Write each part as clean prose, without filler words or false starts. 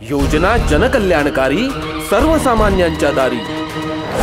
योजना जनकल्याणकारी, सर्वसामान्यांच्या दारी.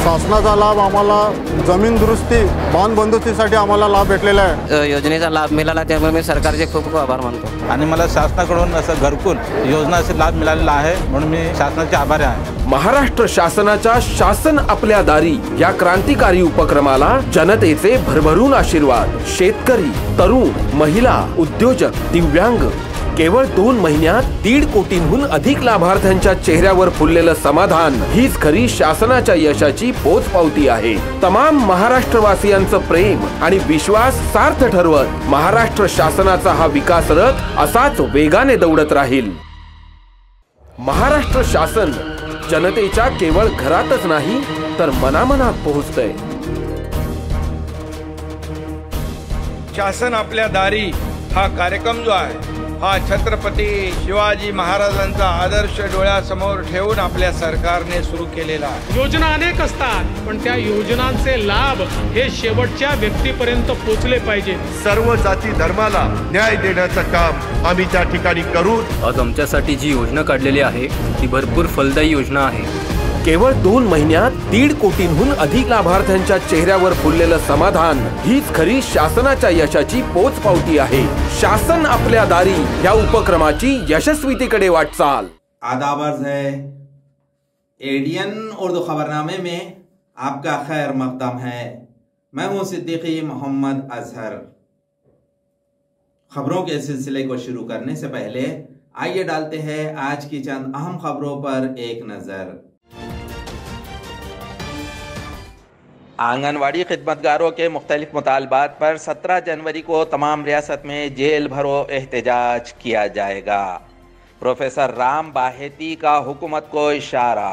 शासनाचा लाभ आम्हाला जमीन दुरुस्ती, बांध बंदुकीसाठी आम्हाला लाभ भेटलेला आहे. योजनेचा लाभ मिळाला त्यामुळे मी सरकारचे खूप खूप आभार मानतो. आणि मला शासनाकडून असं घरकुल योजनाचा लाभ मिळालेला आहे, म्हणून मी शासनाचे आभारी आहे. महाराष्ट्र शासनाच्या शासन आपल्या दारी या क्रांतिकारी उपक्रमाला जनतेचे भरभरून आशीर्वाद. शेतकरी, तरुण, महिला, उद्योजक, दिव्यांग, केवळ 2 महिन्यात 1.5 कोटींहून अधिक लाभार्थ्यांच्या चेहऱ्यावर फुललेलं समाधान हीच खरी शासनाच्या यशाची पोचपावती आहे. तमाम महाराष्ट्रवासियांचं प्रेम आणि विश्वास सार्थ ठरवत महाराष्ट्र शासनाचा हा विकास रथ असाच वेगाने दौडत राहील. महाराष्ट्र शासन जनतेच्या केवळ घरातच नाही तर मनामनात पोहोचतंय. शासन आपल्या दारी हा कार्यक्रम जो आहे हा छत्रपती शिवाजी महाराजांचा आदर्श डोळ्यासमोर ठेवून आपल्या सरकारने सुरू केलेला आहे. योजना अनेक असतात, पण त्या योजनांचे लाभ हे शेवटच्या व्यक्तीपर्यंत पोहोचले पाहिजे. सर्व जाती धर्माला न्याय देण्याचं काम आम्ही त्या ठिकाणी करू. आज आमच्यासाठी जी योजना काढलेली आहे ती भरपूर फलदायी योजना आहे. केवळ 2 महिन्यात 1.5 कोटींहून अधिक लाभार्थ्यांच्या चेहऱ्यावर फुललेलं समाधान हीच खरी शासनाच्या यशाची पोचपावती आहे. शासन आपल्या दारी या उपक्रमाची यशस्वीतेकडे वाटचाल. आदाब अर्ज है. एडीएन उर्दू खबरनामे में आपका खैर मकदम है. मैं हूं सिद्दीकी मोहम्मद अजहर. खबरों के सिलसिले को शुरू करने से पहले आइए डालते हैं आज की चंद अहम खबरों पर एक नजर. आंगनवाड़ी खिदमतगारों के मुख्तलिफ मुतालबात पर 17 जनवरी को तमाम रियासत में जेल भरो एहतजाज किया जाएगा. प्रोफेसर राम बाहेती का हुकूमत को इशारा.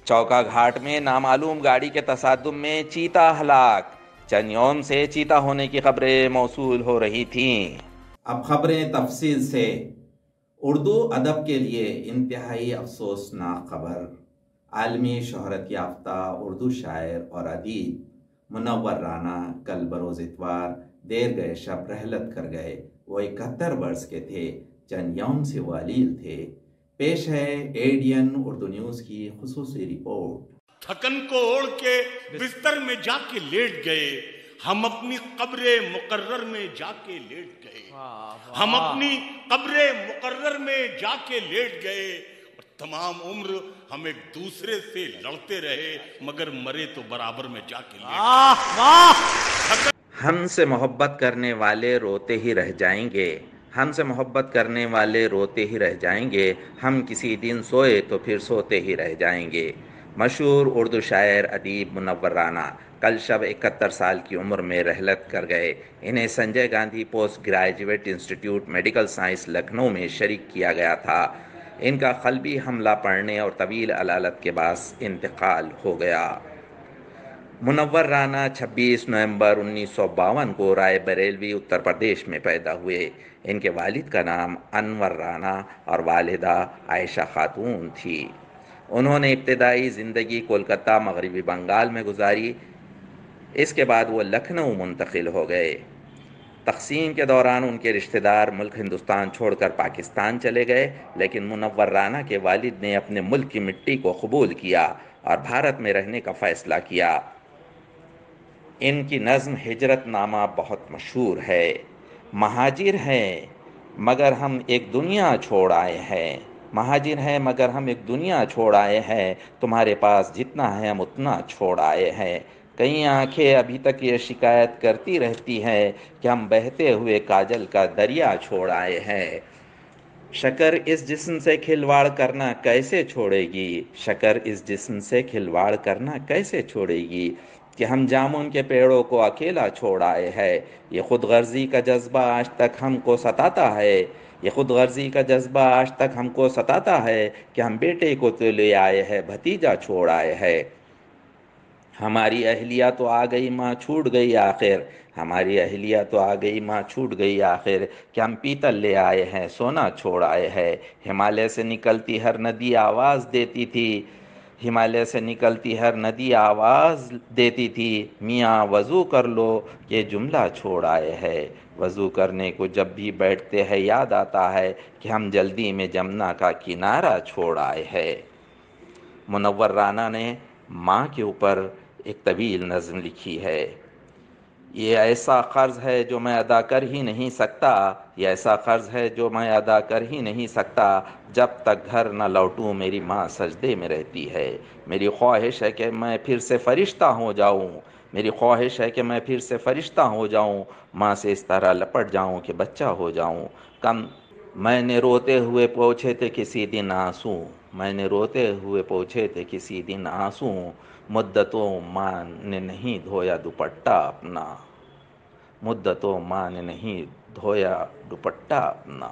चौका घाट में नामालूम गाड़ी के तसादुम में चीता हलाक. चंद यौम से चीता होने की खबरें मौसूल हो रही थीं. अब खबरें तफसील से. उर्दू अदब के लिए इंतहाई अफसोसनाक खबर. आलमी शोहरत याफ्ता उर्दू शायर और अदीब मुनव्वर राना कल बरोज़ इतवार देर गए शब रहलत कर गए. वो 71 वर्ष के थे. चंद यौम से वालील थे. पेश है एडीएन उर्दू न्यूज़ की खुसूसी रिपोर्ट. थकन को ओढ़ के बिस्तर में जाके लेट गए, हम अपनी कब्रे मुकर्रर में जाके लेट गए. हम अपनी कब्रे मुकर्रर में जाके लेट गए. तमाम उम्र हम एक दूसरे से लड़ते रहे, मगर मरे तो बराबर में जाके लेटे. हमसे मोहब्बत करने वाले रोते ही रह जाएंगे. हमसे मोहब्बत करने वाले रोते ही रह जाएंगे. हम किसी दिन सोए तो फिर सोते ही रह जाएंगे. मशहूर उर्दू शायर अदीब मुनव्वर राना कल शब 71 साल की उम्र में रहलत कर गए. इन्हें Sanjay Gandhi post graduate institute medical science Lucknow में शरीक किया गया था. इनका क़ल्बी हमला पड़ने और तवील अलालत के बाद इंतकाल हो गया. मुनव्वर राना 26 नवंबर 1952 को रायबरेली उत्तर प्रदेश में पैदा हुए. इनके वालिद का नाम अनवर राना और वालिदा आयशा खातून थी. उन्होंने इब्तदाई ज़िंदगी कोलकाता मगरबी बंगाल में गुजारी. इसके बाद वो लखनऊ मुंतकिल हो गए. तक़सीम के दौरान उनके रिश्तेदार मुल्क हिंदुस्तान छोड़कर पाकिस्तान चले गए, लेकिन मुनव्वर राना के वालिद ने अपने मुल्क की मिट्टी को कबूल किया और भारत में रहने का फ़ैसला किया. इनकी नज़्म हिजरत नामा बहुत मशहूर है. महाजिर हैं मगर हम एक दुनिया छोड़ आए हैं. महाजिर हैं मगर हम एक दुनिया छोड़ आए हैं. तुम्हारे पास जितना है हम उतना छोड़ आए हैं. कई आंखें अभी तक ये शिकायत करती रहती हैं कि हम बहते हुए काजल का दरिया छोड़ आए हैं. शकर इस जिस्म से खिलवाड़ करना कैसे छोड़ेगी. शकर इस जिस्म से खिलवाड़ करना कैसे छोड़ेगी कि हम जामुन के पेड़ों को अकेला छोड़ आए हैं. ये खुद गर्जी का जज्बा आज तक हमको सताता है. ये खुद गर्जी का जज्बा आज तक हमको सताता है कि हम बेटे को तो ले आए हैं, भतीजा छोड़ आए हैं। हमारी अहलिया तो आ गई माँ छूट गई आखिर, हमारी अहलिया तो आ गई माँ छूट गई आखिर, कि हम पीतल ले आए हैं सोना छोड़ आए हैं। हिमालय से निकलती हर नदी आवाज़ देती थी, हिमालय से निकलती हर नदी आवाज़ देती थी, मियाँ वज़ू कर लो ये जुमला छोड़ आए हैं। वज़ू करने को जब भी बैठते हैं याद आता है कि हम जल्दी में जमुना का किनारा छोड़ आए हैं। मुनव्वर राना ने माँ के ऊपर एक तवील नज़्म लिखी है। ये ऐसा क़र्ज़ है जो मैं अदा कर ही नहीं सकता, ये ऐसा क़र्ज़ है जो मैं अदा कर ही नहीं सकता, जब तक घर न लौटूं मेरी माँ सजदे में रहती है। मेरी ख्वाहिश है कि मैं फिर से फ़रिश्ता हो जाऊं, मेरी ख्वाहिश है कि मैं फिर से फ़रिश्ता हो जाऊं, माँ से इस तरह लपट जाऊं कि बच्चा हो जाऊं। कम मैंने रोते हुए पोंछे थे किसी दिन आंसू, मैंने रोते हुए पोंछे थे किसी दिन आंसू, मुद्दतों माँ ने नहीं धोया दुपट्टा अपना, मुद्दतों माँ ने नहीं धोया दुपट्टा अपना।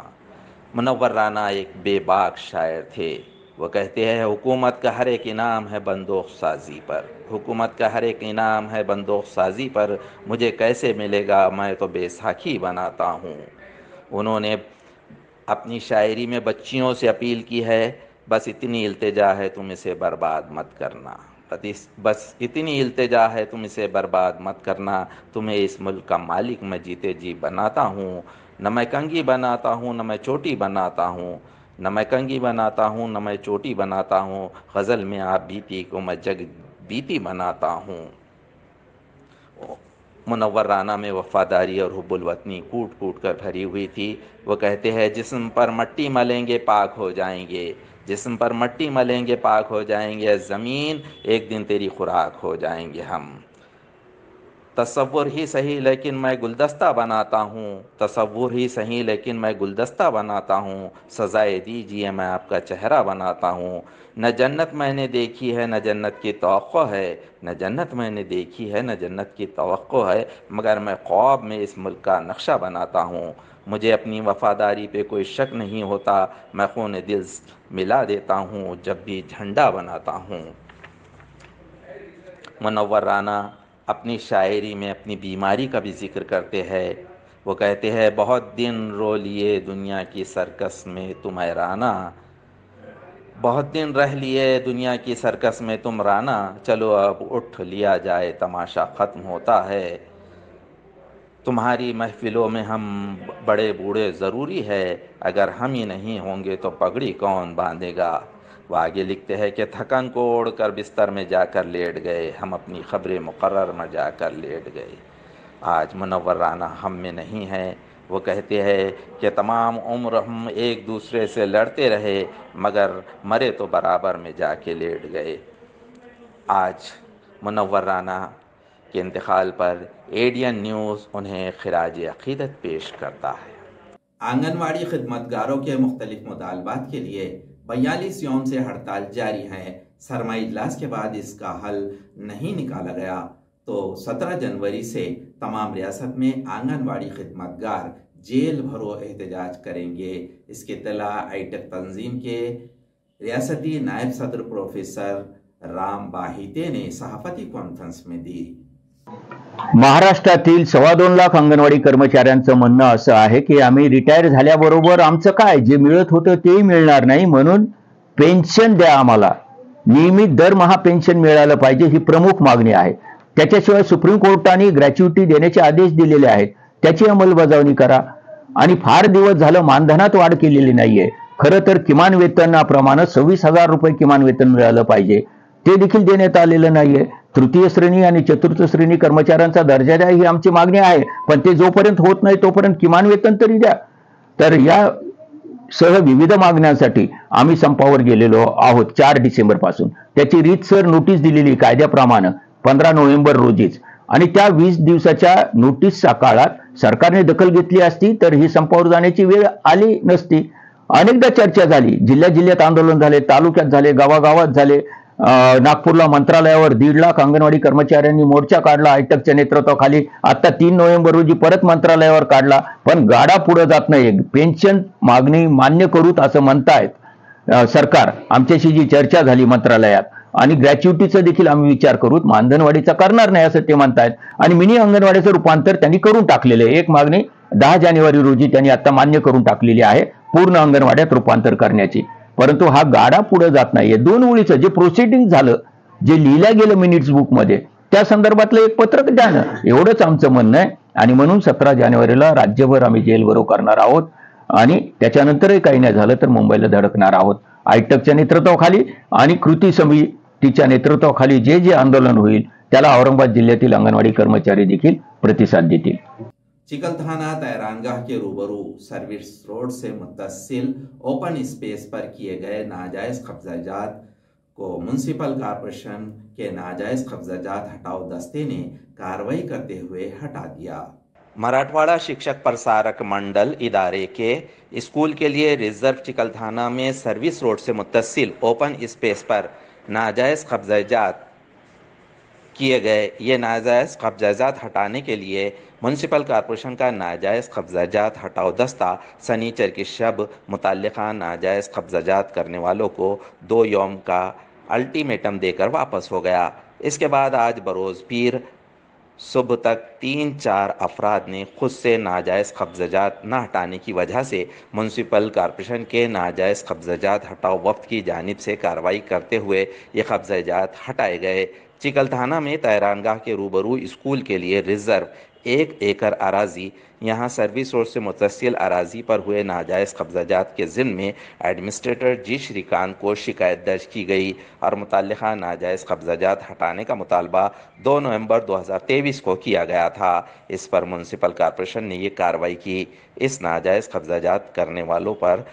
मुनव्वर राना एक बेबाक शायर थे। वो कहते हैं हुकूमत का हर एक इनाम है बंदूक साजी पर, हुकूमत का हर एक इनाम है बंदूक साजी पर, मुझे कैसे मिलेगा मैं तो बैसाखी बनाता हूँ। उन्होंने अपनी शायरी में बच्चियों से अपील की है, बस इतनी इल्तिजा है तुम इसे बर्बाद मत करना, बस इतनी इल्तिजा है तुम इसे बर्बाद मत करना, तुम्हें इस मुल्क का मालिक मैं जीते जी बनाता हूँ। न मैं कंगी बनाता हूँ न मैं चोटी बनाता हूँ, न मैं कंगी बनाता हूँ न मैं चोटी बनाता हूँ, गज़ल में आप बीती को मैं जग बीती बनाता हूँ। मुनव्वर राना में वफ़ादारी और हुब्बुल वतनी कूट कूट कर भरी हुई थी। वो कहते हैं जिस्म पर मट्टी मलेंगे पाक हो जाएंगे, जिस्म पर मट्टी मलेंगे पाक हो जाएंगे, ज़मीन एक दिन तेरी खुराक हो जाएंगे हम। तसव्वुर ही सही लेकिन मैं गुलदस्ता बनाता हूँ, तसव्वुर ही सही लेकिन मैं गुलदस्ता बनाता हूँ, सज़ाए दीजिए मैं आपका चेहरा बनाता हूँ। न जन्नत मैंने देखी है न जन्नत की तवक्को है, न जन्नत मैंने देखी है न जन्नत की तवक्को है, मगर मैं ख्वाब में इस मुल्क का नक्शा बनाता हूँ। मुझे अपनी वफ़ादारी पे कोई शक नहीं होता, मैं खून दिल मिला देता हूँ जब भी झंडा बनाता हूँ। मुनव्वर राना अपनी शायरी में अपनी बीमारी का भी जिक्र करते हैं। वो कहते हैं बहुत दिन रो लिए दुनिया की सर्कस में तुम ऐ राना, बहुत दिन रह लिए दुनिया की सर्कस में तुम राना, चलो अब उठ लिया जाए तमाशा ख़त्म होता है। तुम्हारी महफिलों में हम बड़े बूढ़े ज़रूरी है, अगर हम ही नहीं होंगे तो पगड़ी कौन बांधेगा। वो आगे लिखते हैं कि थकन को ओढ़कर बिस्तर में जाकर लेट गए, हम अपनी ख़ब्र मुकर्रर में जाकर लेट गए। आज मुनव्वर राना हम में नहीं है। वो कहते हैं कि तमाम उम्र हम एक दूसरे से लड़ते रहे, मगर मरे तो बराबर में जाके लेट गए। आज मुनव्वर राना के इंतकाल पर एडियन न्यूज़ उन्हें खिराज अक़ीदत पेश करता है। आंगनवाड़ी खिदमतगारों के मुख्तलिफ मुतालबात के लिए 42 यौम से हड़ताल जारी है। सरमाई इजलास के बाद इसका हल नहीं निकाला गया तो 17 जनवरी से तमाम रियासत में आंगनवाड़ी खिदमतगार जेल भरो एहतजाज करेंगे। इसकी इत्तला आईटेक तंजीम के रियासती नायब सदर प्रोफेसर राम बाहिते ने सहाफती कॉन्फ्रेंस में दी। महाराष्ट्रातील 2.25 लाख अंगणवाडी कर्मचाऱ्यांचं म्हणणं असं आहे की आम्ही रिटायर झाल्याबरोबर आमचं काय जे मिळत होतं तेही मिळणार नाही, म्हणून पेन्शन द्या, आम्हाला नियमित दरमहा पेन्शन मिळालं पाहिजे ही प्रमुख मागणी आहे। त्याच्याशिवाय सुप्रीम कोर्टाने ग्रॅच्युइटी देण्याचे आदेश दिलेले आहेत, त्याची अंमलबजावणी करा। आणि फार दिवस झालं मानधनात वाढ केलेली नाहीये। खरं तर किमान वेतनाप्रमाणे 26,000 रुपये किमान वेतन मिळालं पाहिजे, ते देखील देण्यात आलेलं नाहीये। तृतीय श्रेणी आणि चतुर्थ श्रेणी कर्मचाऱ्यांचा दर्जा द्या ही आमची मागणी आहे, पण ते जोपर्यंत होत नाही तोपर्यंत किमान वेतन तरी द्या। तर या सह विविध मागण्यांसाठी आम्ही संपावर गेलेलो आहोत 4 डिसेंबर पासून। त्याची रीतसर नोटीस दिलेली कायद्याप्रमाणे 15 नोव्हेंबर रोजीच, आणि त्या 20 दिवसाच्या नोटीसच्या काळात सरकारने दखल घेतली असती तर ही संपावर जाण्याची वेळ आली नसती। अनेकदा चर्चा झाली, जिल्ह्यात आंदोलन झाले, तालुक्यात झाले, गावागावात झाले, नागपूरला मंत्रालयावर 1.5 लाख अंगणवाडी कर्मचाऱ्यांनी मोर्चा काढला हायटेकच्या नेतृत्वाखाली. आता 3 नोव्हेंबर रोजी परत मंत्रालयावर काढला, पण गाडा पुढे जात नाही. पेन्शन मागणी मान्य करूत असं म्हणतायत सरकार. आमच्याशी जी चर्चा झाली मंत्रालयात, आणि ग्रॅच्युटीचं देखील आम्ही विचार करूत, अंगणवाडीचा करणार नाही असं ते म्हणतायत. आणि मिनी अंगणवाडीचं रूपांतर त्यांनी करून टाकलेलं आहे. एक मागणी 10 जानेवारी रोजी त्यांनी आता मान्य करून टाकलेली आहे पूर्ण अंगणवाड्यात रूपांतर करण्याची. परंतु हा गाडा पुढे जात नाहीये. 2 ओळीचं जे प्रोसिडिंग झालं, जे लिहिलं गेलं मिनिट्स बुकमध्ये, त्या संदर्भातलं एक पत्रक द्या ना, एवढंच आमचं म्हणणं आहे. आणि म्हणून 17 जानेवारीला राज्यभर आम्ही जेल भरो करणार आहोत आणि त्याच्यानंतरही काही नाही झालं तर मुंबईला धडकणार आहोत. आयटकच्या नेतृत्वाखाली आणि कृती समितीच्या नेतृत्वाखाली जे जे आंदोलन होईल त्याला औरंगाबाद जिल्ह्यातील अंगणवाडी कर्मचारी देखील प्रतिसाद देतील. चिकलथाना तैरानगाह के रूबरू सर्विस रोड से मुत्तसिल ओपन स्पेस पर किए गए नाजायज कब्जाजात को म्यूनसिपल कॉरपोरेशन के नाजायज कब्जाजात हटाओ दस्ते ने कार्रवाई करते हुए हटा दिया. मराठवाड़ा शिक्षक प्रसारक मंडल इदारे के स्कूल के लिए रिजर्व चिकलथाना में सर्विस रोड से मुत्तसिल ओपन स्पेस पर नाजायज कब्जाजात किए गए ये नाजायज कब्जाजात हटाने के लिए म्यूनसिपल कॉरपोरेशन का नाजायज कब्जाजात हटाओ दस्ता सनीचर की शब मुतल्लिका नाजायज कब्जाजात करने वालों को 2 यौम का अल्टीमेटम देकर वापस हो गया. इसके बाद आज बरोज़ पीर सुबह तक 3-4 अफराद ने खुद से नाजायज़ कब्जाजात न हटाने की वजह से म्यूनसिपल कॉरपोरेशन के नाजायज़ कब्जाजात हटाओ वफ्द की जानिब से कार्रवाई करते हुए ये कब्जाजात हटाए गए. चिकलथाना में तैरानगाह के रूबरू स्कूल के लिए रिजर्व 1 एकड़ अराजी यहाँ सर्विस रोड से मुतसिल अराजी पर हुए नाजायज़ कब्जाजात के ज़िम्मे में एडमिनिस्ट्रेटर जी श्रीकांत को शिकायत दर्ज की गई और मुतल्लिका नाजायज़ कब्जाजात हटाने का मुतालबा 2 नवंबर 2023 को किया गया था. इस पर म्यूनसिपल कॉरपोरेशन ने ये कार्रवाई की. इस नाजायज़ कब्जाजात करने वालों पर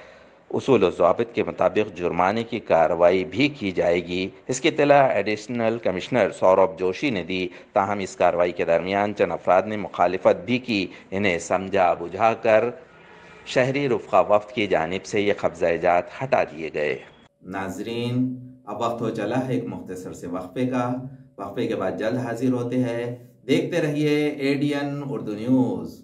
उसूल व ज़ाबित के मुताबिक जुर्माने की कार्रवाई भी की जाएगी. इसकी इत्तला एडिशनल कमिश्नर सौरभ जोशी ने दी. ताहम इस कार्रवाई के दरमियान चंद अफराद ने मुखालिफत भी की. इन्हें समझा बुझा कर शहरी रुफ़ा वफ्द की जानिब से ये कब्ज़ाजात हटा दिए गए. नाजरीन, अब वक्त हो चला है एक मुख्तसर से वक्फे का. वक्फे के बाद जल्द हाजिर होते हैं. देखते रहिए ADN उर्दू न्यूज़.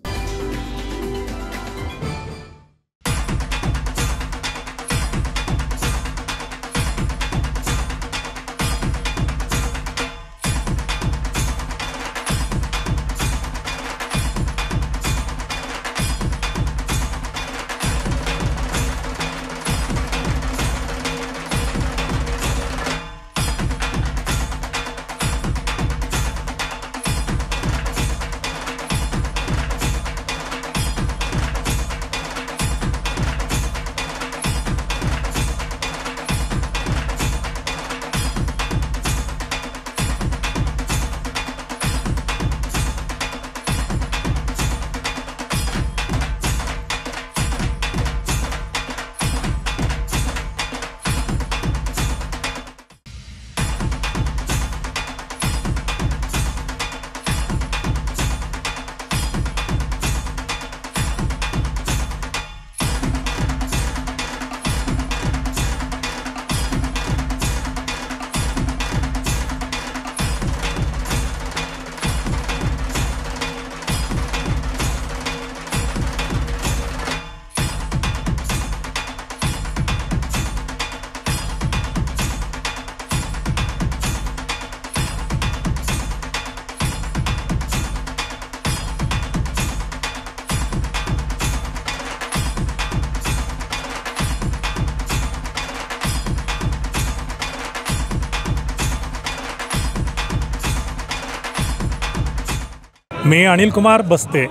मी अनिल कुमार बस्ते,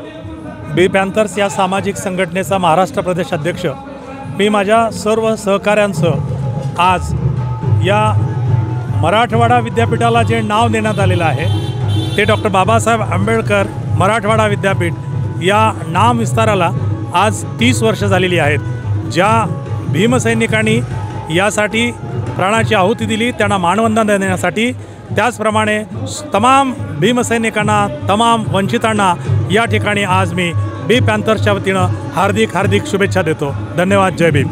बी पॅन्थर्स या सामाजिक संघटनेचा महाराष्ट्र प्रदेश अध्यक्ष. मी माझ्या सर्व सहकाऱ्यांसह आज या मराठवाडा विद्यापीठाला जे नाव देण्यात आलेलं आहे ते डॉक्टर बाबासाहेब आंबेडकर मराठवाडा विद्यापीठ या नाम विस्ताराला आज 30 वर्ष झालेली आहेत. ज्या भीमसैनिकांनी यासाठी प्राणाची आहुती दिली त्यांना मानवंदना देण्यासाठी, त्याचप्रमाणे तमाम भीमसैनिकांना, तमाम वंचितांना या ठिकाणी आज मी बी पॅन्थर्सच्या वतीनं हार्दिक शुभेच्छा देतो. धन्यवाद. जय भीम.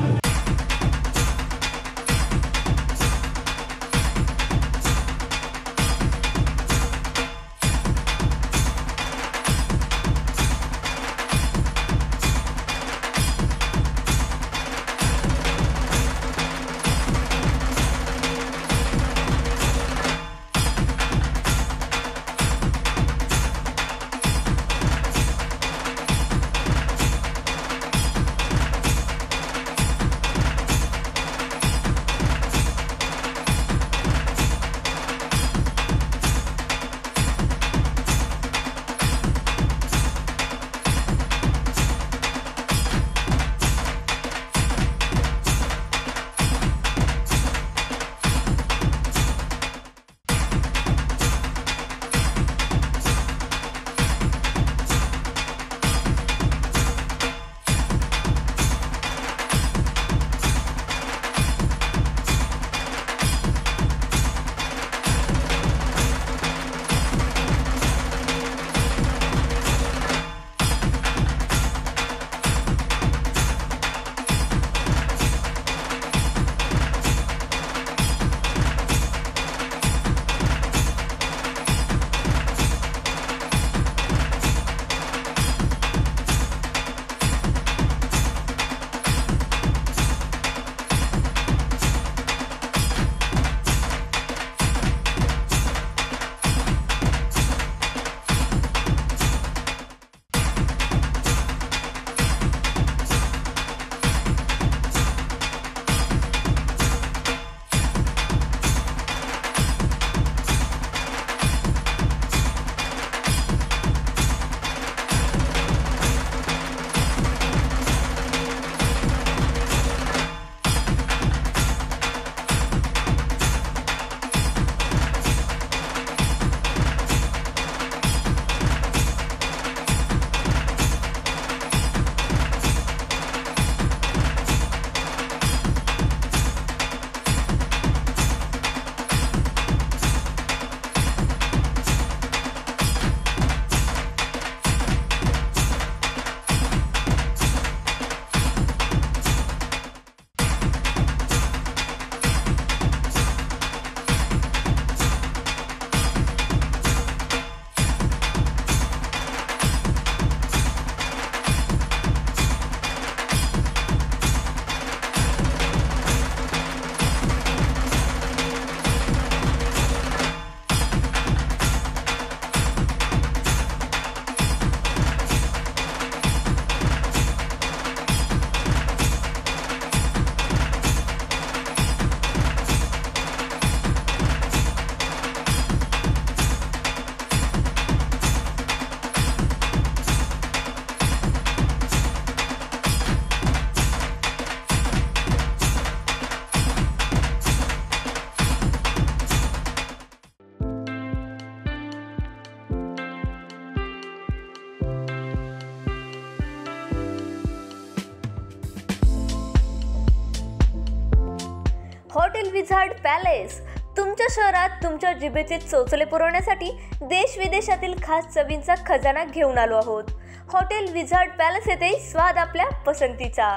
हॉटेल विझार्ड पॅलेस तुमच्या शहरात तुमच्या जिभेचे चोचले पुरवण्यासाठी देश विदेशातील खास चवींचा खजाना घेऊन आलो आहोत। हॉटेल विझार्ड पॅलेस येथे स्वाद आपल्या पसंतीचा।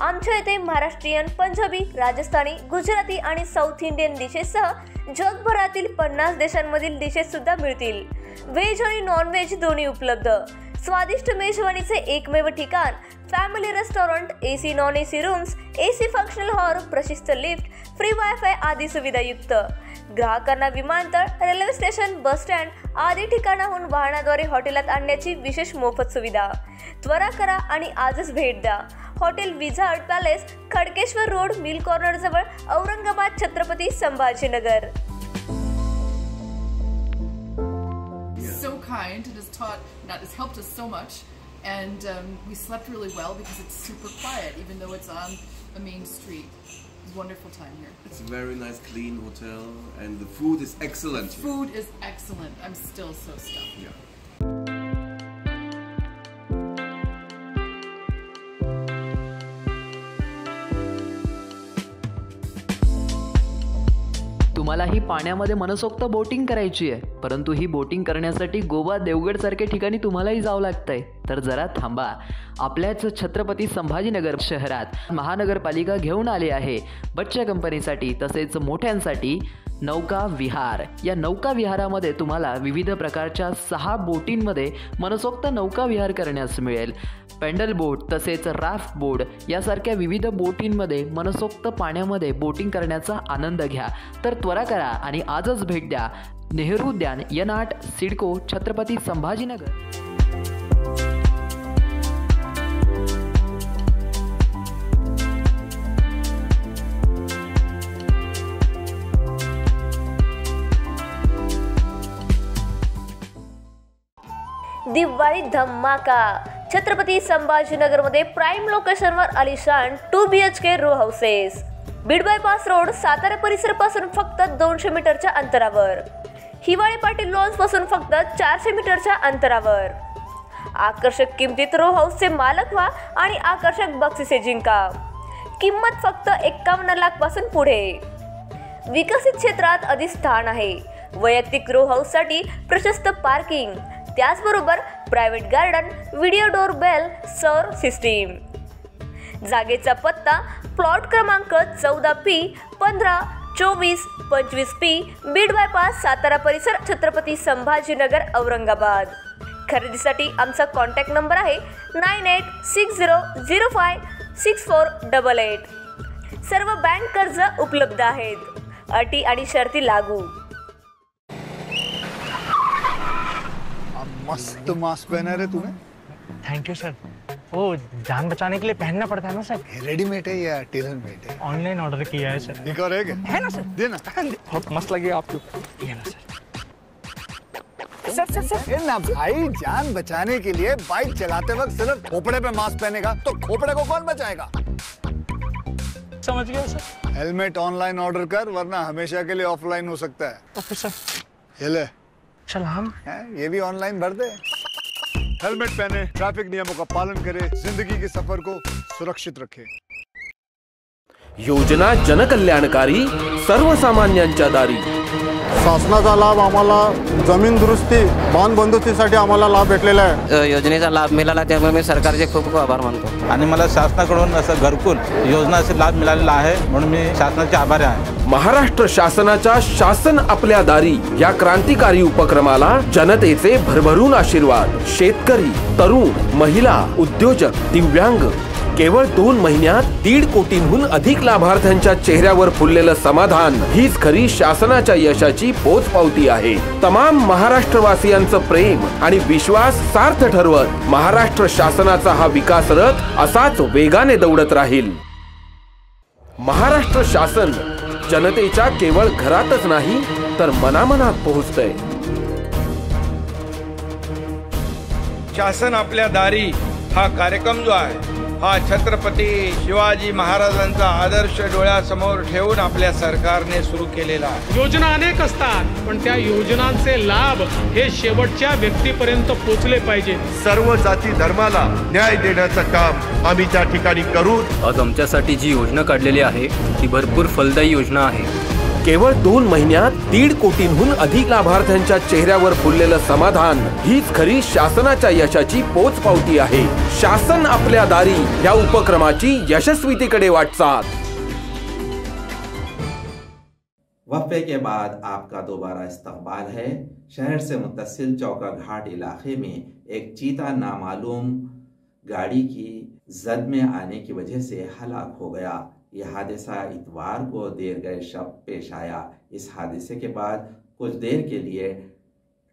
आमच्या येथे महाराष्ट्रीयन, पंजाबी, राजस्थानी, गुजराती आणि साऊथ इंडियन डिशेससह जगभरातील 50 देशांमधील डिशेस सुद्धा मिळतील। व्हेज आणि नॉन व्हेज दोन्ही उपलब्ध। स्वादिष्ट मेजवानीचे एकमेव ठिकाण, family restaurant, AC non AC rooms, AC functional hall, प्रशस्त लिफ्ट, फ्री वायफाय आदी सुविधायुक्त। ग्राहकांना विमानतळ, रेल्वे स्टेशन, बस स्टँड आदी ठिकाणाहून वाहनाद्वारे हॉटेलात आणण्याची विशेष मोफत सुविधा। त्वरा करा आणि आजच भेट द्या। Hotel wizard palace, Khadkeshwar road, mill corner जवळ, Aurangabad, Chhatrapati Sambhajinagar. So kind and has helped us so much, and we slept really well because it's super quiet even though it's on the main street. It's a wonderful time here. It's a very nice clean hotel and the food is excellent. Food is excellent. I'm still so stuffed. Yeah. तुम्हाला ही पाण्यामध्ये मनसोक्त boating करायची आहे, परंतु ही boating करण्यासाठी गोवा, देवगड सारख्या ठिकाणी तुम्हालाही जावं लागतंय, तर जरा थांबा। आपल्याच छत्रपती संभाजीनगर शहरात महानगरपालिका घेऊन आली आहे बच्चा कंपनीसाठी तसेच मोठ्यांसाठी नौका विहार। या नौका विहारामध्ये तुम्हाला विविध प्रकारच्या 6 बोटींमध्ये मनसोक्त नौका विहार करण्यास मिळेल। पेंडल बोट तसेच राफ्ट बोट यासारख्या विविध बोटींमध्ये मनसोक्त पाण्यामध्ये बोटिंग करण्याचा आनंद घ्या। तर त्वरा करा आणि आजच भेट द्या नेहरू उद्यान, यनाट, सिडको, छत्रपती संभाजीनगर। दिवाळी धमाका छत्रपती संभाजीनगर मध्ये प्राइम लोकेशनवर आलिशान 2 BHK row houses. Beed bypass road, Satara परिसर पासून फक्त 200 मीटरच्या अंतरावर। हिवाळी पाटील लॉन्स पासून फक्त 400 मीटरच्या अंतरावर। आकर्षक किमतीत रो हाऊसचे मालक व्हा आणि आकर्षक बक्षिसे जिंका। किंमत फक्त 51 लाख पासून पुढे। विकसित क्षेत्रात अधिष्ठान आहे। वैयक्तिक रो हाऊस साठी प्रशस्त पार्किंग, त्याचबरोबर private garden, video door bell, सौर सिस्टीम। जागेचा पत्ता, प्लॉट क्रमांक 14P 15 24 25P, Beed bypass, Satara परिसर, छत्रपती संभाजीनगर, औरंगाबाद। खरेदीसाठी आमचा कॉन्टॅक्ट नंबर आहे 9860056488। सर्व बँक कर्ज उपलब्ध आहेत। अटी आणि शर्ती लागू। मस्त मास्क पहना रे तूने। Thank you sir. वो जान बचाने के लिए पहनना पड़ता है ना सर। रेडीमेड है या टेलर मेड है? ऑनलाइन ऑर्डर किया है सर। एक और है ना सर? देना। बहुत मस्त लगे आपको। ये ना सर। सर ना भाई, जान बचाने के लिए बाइक चलाते वक्त सिर्फ खोपड़े पे मास्क पहनेगा तो खोपड़े को कौन बचाएगा? समझ गया सर। हेलमेट ऑनलाइन ऑर्डर कर, वरना हमेशा के लिए ऑफलाइन हो सकता है। Okay sir. ये ले। चल हम ये भी ऑनलाइन भर दे। हेलमेट पहने, ट्रैफिक नियमों का पालन करे, जिंदगी के सफर को सुरक्षित रखे। योजना जनकल्याणकारी, सर्वसामान्यांच्या दारी। शासनाचा लाभ आम्हाला जमीन दुरुस्ती, बांध बंदुकीसाठी आम्हाला लाभ भेटलेला आहे। योजनेचा लाभ मिळाला त्यामुळे मी सरकारचे खूप खूप आभार मानतो आणि मला शासनाकडून असं घरकुल योजनाचा लाभ मिळालेला आहे म्हणून मी शासनाचे आभारी आहे। महाराष्ट्र शासनाच्या शासन आपल्या दारी या क्रांतिकारी उपक्रमाला जनतेचे भरभरून आशीर्वाद। शेतकरी, तरुण, महिला, उद्योजक, दिव्यांग, केवळ 2 महिन्यात 1.5 कोटींहून अधिक लाभार्थ्यांच्या चेहऱ्यावर फुललेलं समाधान हीच खरी शासनाच्या यशाची पोचपावती आहे। तमाम महाराष्ट्रवासियांचं प्रेम आणि विश्वास सार्थ ठरवत महाराष्ट्र शासनाचा हा विकास रथ असाच वेगाने दौडत राहील। महाराष्ट्र शासन जनतेच्या केवळ घरातच नाही तर मनामनात पोहोचतंय। शासन आपल्या दारी हा कार्यक्रम जो आहे हा छत्रपती शिवाजी महाराजांचा आदर्श डोळ्यासमोर ठेवून आपल्या सरकारने सुरू केलेला आहे। योजना अनेक असतात, पण त्या योजनांचे लाभ हे शेवटच्या व्यक्तीपर्यंत पोहोचले पाहिजे। सर्व जाती धर्माला न्याय देण्याचं काम आम्ही त्या ठिकाणी करू। आज आमच्यासाठी जी योजना काढलेली आहे ती भरपूर फलदायी योजना आहे। केवळ 2 महिन्यात 1.5 कोटींहून अधिक लाभार्थ्यांच्या चेहऱ्यावर फुललेलं समाधान हीच खरी शासनाच्या यशाची पोचपावती आहे। शासन आपल्या दारी या उपक्रमाची यशस्वीतेकडे वाटचाल। वक्फे के बाद आपका दोबारा इस्तकबाल है। शहर से मुत्तसिल चौका घाट इलाके में एक चीता नामालूम गाड़ी की जद में आने की वजह से हलाक हो गया। यह हादसा इतवार को देर गए शब पेश आया। इस हादसे के बाद कुछ देर के लिए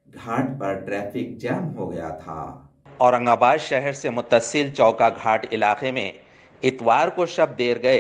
घाट पर ट्रैफिक जैम हो गया था। औरंगाबाद शहर से मुत्तसिल चौका घाट इलाके में इतवार को शब देर गए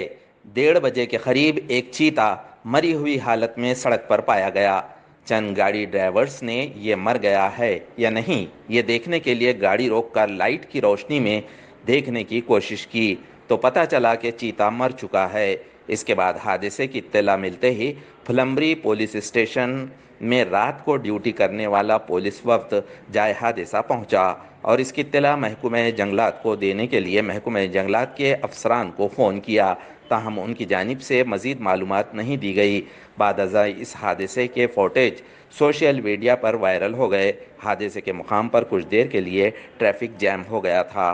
1:30 बजे के करीब एक चीता मरी हुई हालत में सड़क पर पाया गया। चंद गाड़ी ड्राइवर्स ने ये मर गया है या नहीं ये देखने के लिए गाड़ी रोककर लाइट की रोशनी में देखने की कोशिश की तो पता चला कि चीता मर चुका है। इसके बाद हादसे की इत्तला मिलते ही फुलंब्री पुलिस स्टेशन में रात को ड्यूटी करने वाला पुलिस वफ्द जाए हादसा पहुंचा और इसकी इत्तला महकमे जंगलात को देने के लिए महकमे जंगलात के अफसरान को फ़ोन किया, ताहम उनकी जानिब से मज़ीद मालूमात नहीं दी गई। बादअज़ा इस हादसे के फुटेज सोशल मीडिया पर वायरल हो गए। हादसे के मुकाम पर कुछ देर के लिए ट्रैफिक जैम हो गया था।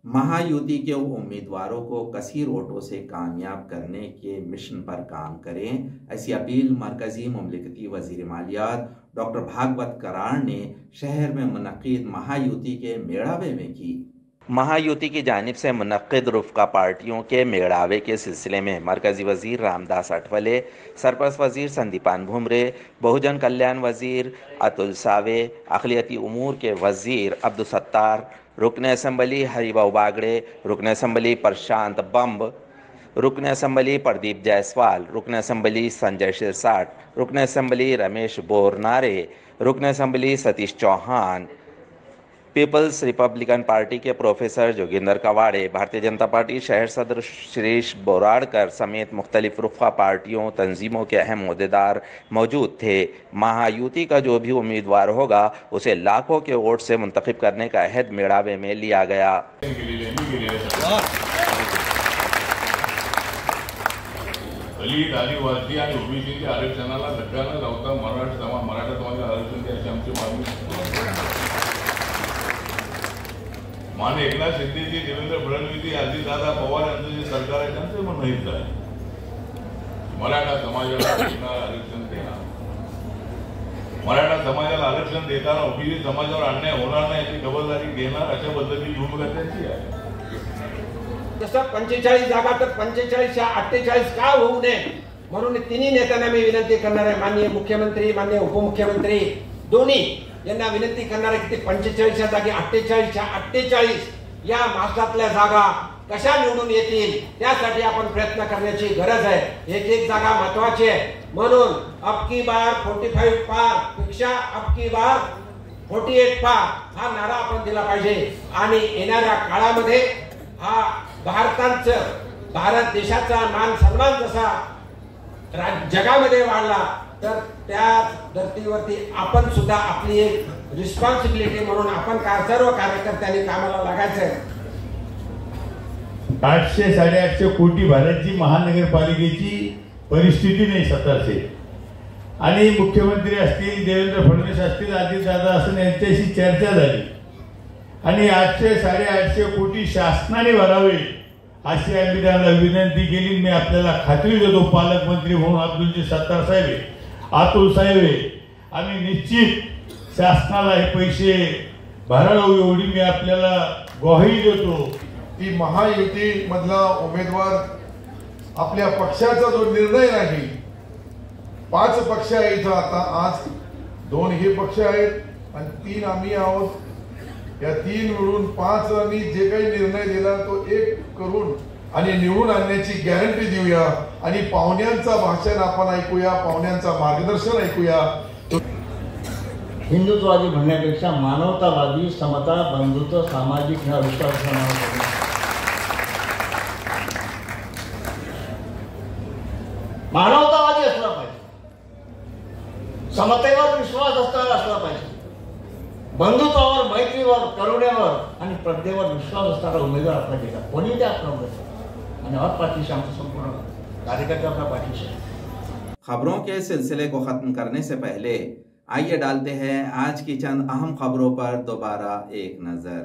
महायुति के उम्मीदवारों को कसीर वोटों से कामयाब करने के मिशन पर काम करें, ऐसी अपील मरकजी मुमलिकती वजीर मालियात डॉक्टर भागवत करार ने शहर में मुनक्किद महायुति के मेड़ावे में की। महायुति की जानिब से मुनक्किद रुफ़का पार्टियों के मेड़ावे के सिलसिले में मरकजी वजीर रामदास अठवले, सरपरस्त वजीर संदीपान भुमरे, बहुजन कल्याण वजीर अतुल सावे, अक़लियती उमूर के वजीर अब्दुल सत्तार, रुकन असम्बली हरिभाऊ बागड़े, रुकन असम्बली प्रशांत बम्ब, रुकन असम्बली प्रदीप जायसवाल, रुकन असम्बली संजय शिरसाट, रुकन असम्बली रमेश बोरनारे, रुकन assembly Satish Chauhan, People's Republican Party के प्रोफेसर जोगिंदर कवाड़े, भारतीय जनता पार्टी शहर सदर श्रीश बोराड़कर समेत मुख्तलिफ रुफ़ा पार्टियों तंजीमों के अहम मुद्देदार मौजूद थे। महायुति का जो भी उम्मीदवार होगा उसे लाखों के वोट से मुंतखब करने का अहद मेड़ावे में लिया गया। दलित आदिवासी आणि ओबीसीच्या आरक्षणाला धक्का न लावता मराठा समाजाला आरक्षण द्यायची आमची मागणी। माननीय एकनाथ शिंदेजी, देवेंद्र फडणवीस, अजितदादा पवार यांचं जे सरकार आहे त्यांचं म्हणणं हेच आहे, मराठा समाजाला आरक्षण देणार, मराठा समाजाला आरक्षण देताना ओबीसी समाजावर अन्याय होणार नाही याची खबरदारी घेणार, अशा पद्धतीची भूमिका त्यांची आहे। जसं 45 जागा तर 45 या 48 का होऊ नये म्हणून तिन्ही नेत्यांना मी विनंती करणार आहे। माननीय मुख्यमंत्री, माननीय उपमुख्यमंत्री दोन्ही यांना विनंती करणार आहे की 45 या जागी 48 या 48 या महाराष्ट्रातल्या जागा कशा निवडून येतील त्यासाठी आपण प्रयत्न करण्याची गरज आहे। एक एक जागा महत्त्वाची आहे म्हणून अबकी बार 45 पार पेक्षा अबकी बार 48 पार हा नारा आपण दिला पाहिजे आणि येणाऱ्या काळामध्ये हा भारत देशाचा मान सन्मान जसा जगामध्ये वाढला तर त्या धर्तीवरती आपण सुद्धा आपली एक रिस्पॉन्सिबिलिटी म्हणून आपण सर्व कार्यकर्त्यांनी कामाला लागायचं। 800-850 कोटी भारतची महानगरपालिकेची परिस्थिती नाही स्वतःचे आणि मुख्यमंत्री असतील, देवेंद्र फडणवीस असतील, अजितदादा असतील यांच्याशी चर्चा झाली आणि 800-850 कोटी शासनाने भरावे अशी आम्ही त्यांना विनंती केली। मी आपल्याला खात्री देतो पालकमंत्री म्हणून अब्दुल सत्तार साहेब, अतुल साहेब आम्ही निश्चित शासनाला हे पैसे भरायला एवढी मी आपल्याला ग्वाही देतो। ती महायुती मधला उमेदवार आपल्या पक्षाचा जो निर्णय राहील, 5 पक्ष आहे इथं आता, आज 2 हे पक्ष आहेत आणि 3 आम्ही आहोत। या 3 मिळून 5 आणि जे काही निर्णय दिला तो 1 करून आणि निवडून आणण्याची गॅरंटी देऊया आणि पाहुण्यांचा भाषण आपण ऐकूया, पाहुण्यांचा मार्गदर्शन ऐकूया। हिंदुत्ववादी म्हणण्यापेक्षा मानवतावादी, समता, बंधुत्व, सामाजिक न्याय विचार मानवतावादी असला पाहिजे, समतेवर विश्वास असणारा असला पाहिजे, बंधुत्वावर, मैत्रीवर, करुणेवर आणि प्रज्ञेवर विश्वास असणारा उमेदवार आपल्या देशात कोणी त्या आपला उमेदवार आणि और पार्टी से आमचं संपूर्ण कार्यकर्ता अपना पार्टी से। खबरों के सिलसिले को खत्म करने से पहले आइए डालते हैं आज की चंद अहम खबरों पर दोबारा एक नजर।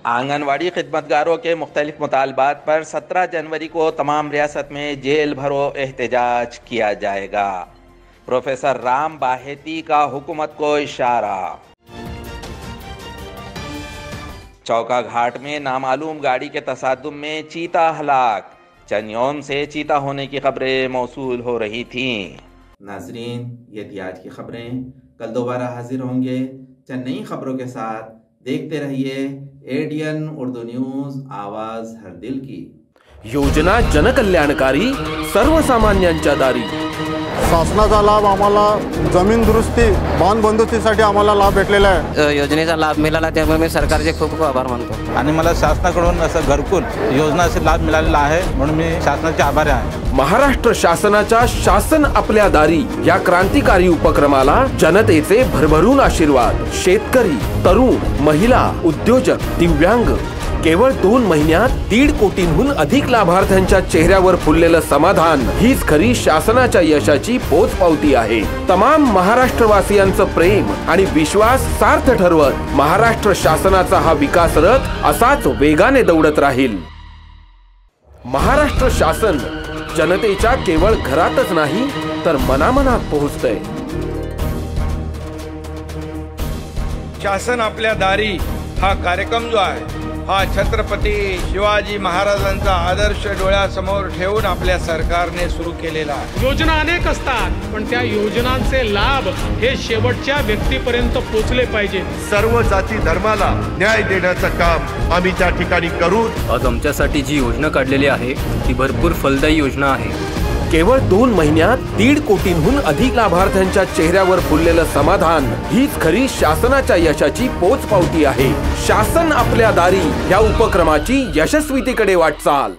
आंगनवाड़ी खिदमतगारों के मुख्तलिफ मुतालबात पर 17 जनवरी को तमाम रियासत में जेल भरो एहतजाज किया जाएगा। प्रोफेसर राम बाहेती का हुकूमत को इशारा। चौका घाट में नामालूम गाड़ी के तसादुम में चीता हलाक। चंद यौम से चीता होने की खबरें मौसूल हो रही थीं। नाजरीन, ये थी आज की खबरें। कल दोबारा हाजिर होंगे चंद नई खबरों के साथ। देखते रहिए एडीएन उर्दू न्यूज, आवाज हर दिल की। योजना जनकल्याणकारी, सर्वसामान्यांच्या दारी। शासनाचा लाभ आम्हाला जमीन दुरुस्ती, बांध बंदुस्तीसाठी आम्हाला लाभ भेटलेला आहे। योजनेचा लाभ मिळाला त्यामुळे मी सरकारचे खूप खूप आभार मानतो आणि मला शासनाकडून असं घरकुल योजनाचा लाभ मिळालेला आहे म्हणून मी शासनाचे आभारी आहे। महाराष्ट्र शासनाच्या शासन आपल्या दारी या क्रांतिकारी उपक्रमाला जनतेचे भरभरून आशीर्वाद। शेतकरी, तरुण, महिला, उद्योजक, दिव्यांग, केवळ 2 महिन्यात 1.5 कोटींहून अधिक लाभार्थ्यांच्या चेहऱ्यावर फुललेलं समाधान हीच खरी शासनाच्या यशाची पोचपावती आहे। तमाम महाराष्ट्रवासियांचं प्रेम आणि विश्वास सार्थ ठरवत महाराष्ट्र शासनाचा हा विकास रथ असाच वेगाने दौडत राहील। महाराष्ट्र शासन जनतेच्या केवळ घरातच नाही तर मनामनात पोहोचतंय। शासन आपल्या दारी हा कार्यक्रम जो आहे हा छत्रपती शिवाजी महाराजांचा आदर्श डोळ्यासमोर ठेवून आपल्या सरकारने सुरू केलेला आहे। योजना अनेक असतात पण त्या योजनांचे लाभ हे शेवटच्या व्यक्तीपर्यंत पोहोचले पाहिजे। सर्व जाती धर्माला न्याय देण्याचं काम आम्ही त्या ठिकाणी करू। आज आमच्यासाठी जी योजना काढलेली आहे ती भरपूर फलदायी योजना आहे। केवळ 2 महिन्यात 1.5 कोटींहून अधिक लाभार्थ्यांच्या चेहऱ्यावर फुललेलं समाधान हीच खरी शासनाच्या यशाची पोचपावती आहे। शासन आपल्या दारी या उपक्रमाची यशस्वीतेकडे वाटचाल।